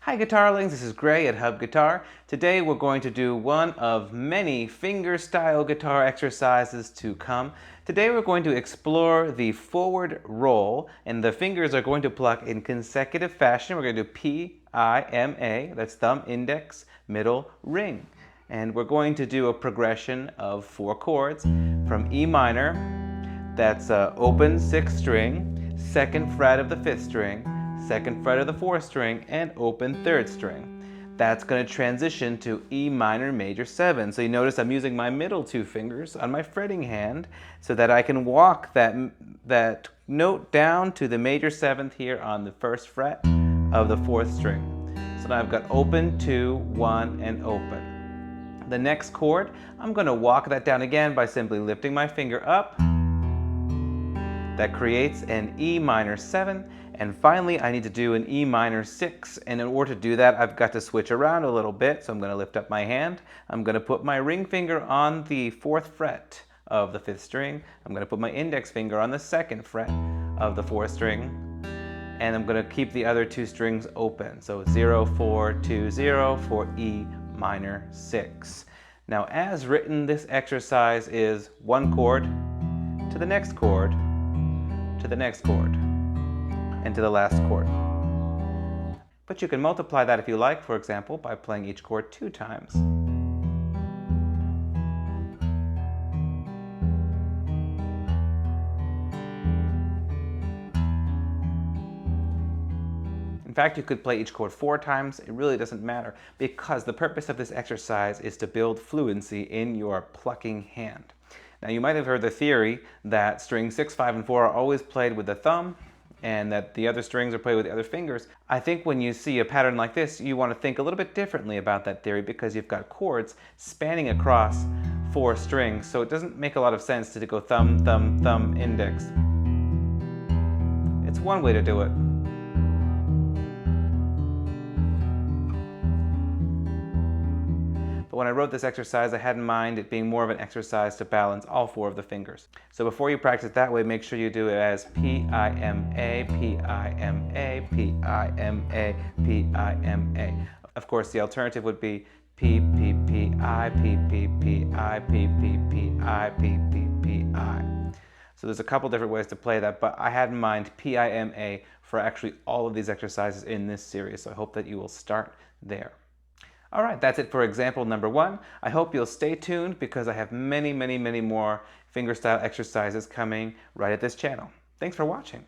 Hi Guitarlings, this is Gray at Hub Guitar. Today we're going to do one of many fingerstyle guitar exercises to come. Today we're going to explore the forward roll, and the fingers are going to pluck in consecutive fashion. We're going to do P-I-M-A, that's thumb, index, middle, ring. And we're going to do a progression of 4 chords from E minor, that's open 6th string, 2nd fret of the 5th string, 2nd fret of the 4th string, and open 3rd string. That's going to transition to E minor major 7. So you notice I'm using my middle 2 fingers on my fretting hand so that I can walk that note down to the major 7th here on the 1st fret of the 4th string. So now I've got open, 2, 1, and open. The next chord, I'm going to walk that down again by simply lifting my finger up. That creates an E minor 7, and finally I need to do an E minor 6, and in order to do that I've got to switch around a little bit. So I'm going to lift up my hand, I'm going to put my ring finger on the 4th fret of the 5th string, I'm going to put my index finger on the 2nd fret of the 4th string, and I'm going to keep the other 2 strings open. So 0, 4, 2, 0 for E minor 6. Now as written, this exercise is one chord to the next chord, to the next chord, and to the last chord. But you can multiply that if you like, for example, by playing each chord 2 times. In fact, you could play each chord 4 times. It really doesn't matter, because the purpose of this exercise is to build fluency in your plucking hand. Now you might have heard the theory that strings 6, 5, and 4 are always played with the thumb and that the other strings are played with the other fingers. I think when you see a pattern like this, you want to think a little bit differently about that theory, because you've got chords spanning across 4 strings, so it doesn't make a lot of sense to go thumb, thumb, thumb, index. It's one way to do it. But when I wrote this exercise, I had in mind it being more of an exercise to balance all 4 of the fingers. So before you practice that way, make sure you do it as P-I-M-A, P-I-M-A, P-I-M-A, P-I-M-A. Of course, the alternative would be P-P-P-I, P-P-P-I, P-P-P-I, P-P-P-I. So there's a couple different ways to play that, but I had in mind P-I-M-A for actually all of these exercises in this series, so I hope that you will start there. All right, that's it for example number 1. I hope you'll stay tuned, because I have many more fingerstyle exercises coming right at this channel. Thanks for watching.